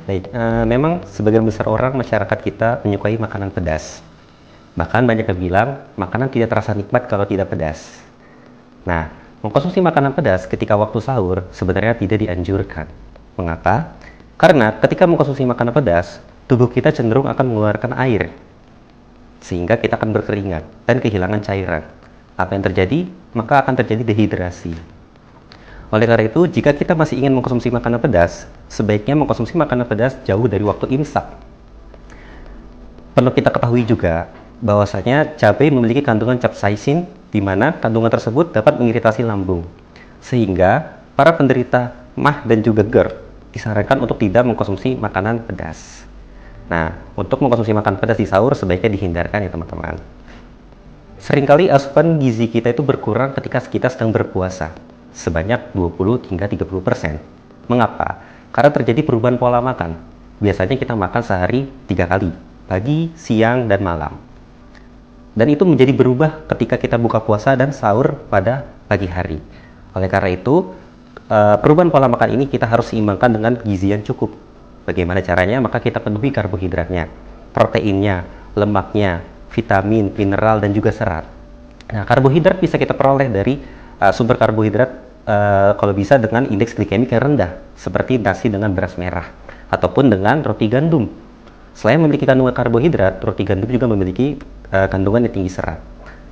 Baik, memang sebagian besar orang masyarakat kita menyukai makanan pedas. Bahkan banyak yang bilang makanan tidak terasa nikmat kalau tidak pedas. Nah, mengkonsumsi makanan pedas ketika waktu sahur sebenarnya tidak dianjurkan. Mengapa? Karena ketika mengkonsumsi makanan pedas, tubuh kita cenderung akan mengeluarkan air, sehingga kita akan berkeringat dan kehilangan cairan. Apa yang terjadi? Maka akan terjadi dehidrasi. Oleh karena itu, jika kita masih ingin mengkonsumsi makanan pedas, sebaiknya mengkonsumsi makanan pedas jauh dari waktu imsak. Perlu kita ketahui juga bahwasanya cabai memiliki kandungan capsaicin, di mana kandungan tersebut dapat mengiritasi lambung. Sehingga para penderita MAH dan juga GERD disarankan untuk tidak mengkonsumsi makanan pedas. Nah, untuk mengkonsumsi makanan pedas di sahur sebaiknya dihindarkan ya teman-teman. Seringkali asupan gizi kita itu berkurang ketika kita sedang berpuasa, sebanyak 20 hingga 30%. Mengapa? Karena terjadi perubahan pola makan. Biasanya kita makan sehari 3 kali, pagi, siang, dan malam. Dan itu menjadi berubah ketika kita buka puasa dan sahur pada pagi hari. Oleh karena itu, perubahan pola makan ini kita harus seimbangkan dengan gizi yang cukup. Bagaimana caranya? Maka kita penuhi karbohidratnya, proteinnya, lemaknya, vitamin, mineral, dan juga serat. Nah, karbohidrat bisa kita peroleh dari sumber karbohidrat kalau bisa dengan indeks glikemik yang rendah, seperti nasi dengan beras merah, ataupun dengan roti gandum. Selain memiliki kandungan karbohidrat, roti gandum juga memiliki kandungan yang tinggi serat.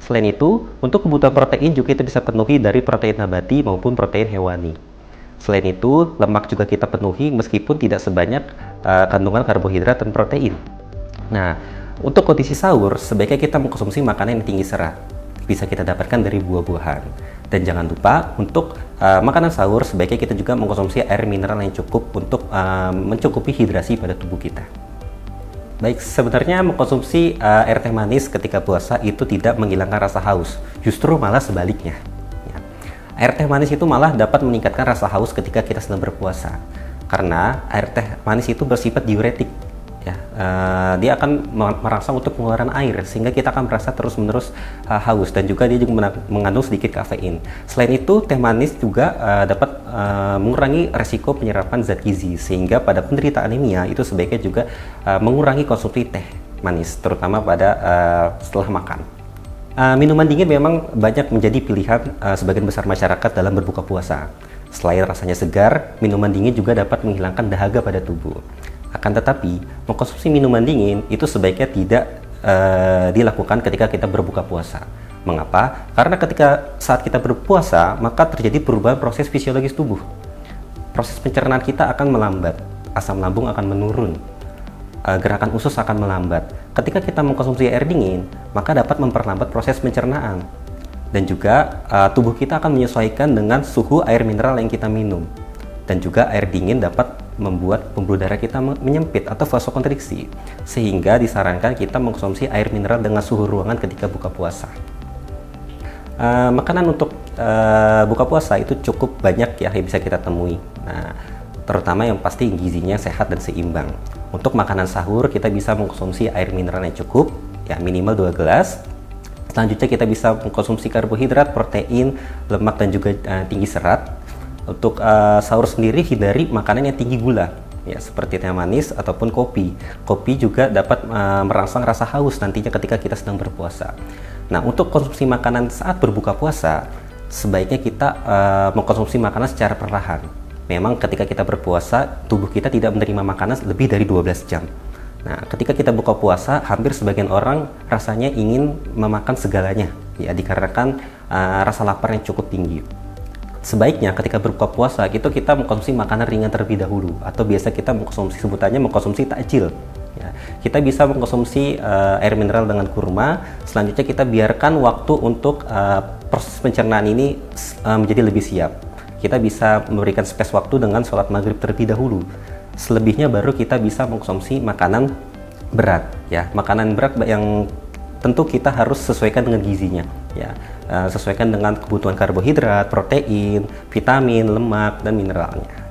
Selain itu, untuk kebutuhan protein juga kita bisa penuhi dari protein nabati maupun protein hewani. Selain itu, lemak juga kita penuhi meskipun tidak sebanyak kandungan karbohidrat dan protein. Nah, untuk kondisi sahur, sebaiknya kita mengkonsumsi makanan yang tinggi serat. Bisa kita dapatkan dari buah-buahan. Dan jangan lupa, untuk makanan sahur, sebaiknya kita juga mengkonsumsi air mineral yang cukup untuk mencukupi hidrasi pada tubuh kita. Baik, sebenarnya mengkonsumsi air teh manis ketika puasa itu tidak menghilangkan rasa haus, justru malah sebaliknya. Ya. Air teh manis itu malah dapat meningkatkan rasa haus ketika kita sedang berpuasa, karena air teh manis itu bersifat diuretik. Ya, dia akan merangsang untuk pengeluaran air, sehingga kita akan merasa terus-menerus haus, dan juga dia juga mengandung sedikit kafein. Selain itu, teh manis juga dapat mengurangi resiko penyerapan zat gizi, sehingga pada penderita anemia itu sebaiknya juga mengurangi konsumsi teh manis, terutama pada setelah makan. Minuman dingin memang banyak menjadi pilihan sebagian besar masyarakat dalam berbuka puasa. Selain rasanya segar, minuman dingin juga dapat menghilangkan dahaga pada tubuh. Akan tetapi, mengkonsumsi minuman dingin itu sebaiknya tidak dilakukan ketika kita berbuka puasa. Mengapa? Karena saat kita berpuasa, maka terjadi perubahan proses fisiologis tubuh. Proses pencernaan kita akan melambat, asam lambung akan menurun, gerakan usus akan melambat. Ketika kita mengkonsumsi air dingin, maka dapat memperlambat proses pencernaan. Dan juga tubuh kita akan menyesuaikan dengan suhu air mineral yang kita minum. Dan juga air dingin dapat membuat pembuluh darah kita menyempit atau vasokonstriksi, sehingga disarankan kita mengkonsumsi air mineral dengan suhu ruangan ketika buka puasa. Makanan untuk buka puasa itu cukup banyak ya yang bisa kita temui. Nah, terutama yang pasti gizinya sehat dan seimbang. Untuk makanan sahur kita bisa mengkonsumsi air mineral yang cukup, ya minimal 2 gelas. Selanjutnya kita bisa mengkonsumsi karbohidrat, protein, lemak, dan juga tinggi serat. Untuk sahur sendiri hindari makanan yang tinggi gula, ya seperti teh manis ataupun kopi. Kopi juga dapat merangsang rasa haus nantinya ketika kita sedang berpuasa. Nah, untuk konsumsi makanan saat berbuka puasa, sebaiknya kita mengkonsumsi makanan secara perlahan. Memang ketika kita berpuasa, tubuh kita tidak menerima makanan lebih dari 12 jam. Nah, ketika kita buka puasa, hampir sebagian orang rasanya ingin memakan segalanya, ya dikarenakan rasa lapar yang cukup tinggi. Sebaiknya ketika berbuka puasa itu kita mengkonsumsi makanan ringan terlebih dahulu, atau biasa kita sebutannya mengkonsumsi takjil. Ya, kita bisa mengkonsumsi air mineral dengan kurma. Selanjutnya kita biarkan waktu untuk proses pencernaan ini menjadi lebih siap. Kita bisa memberikan space waktu dengan sholat maghrib terlebih dahulu. Selebihnya baru kita bisa mengkonsumsi makanan berat. Ya, makanan berat yang tentu kita harus sesuaikan dengan gizinya. Ya, sesuaikan dengan kebutuhan karbohidrat, protein, vitamin, lemak, dan mineralnya.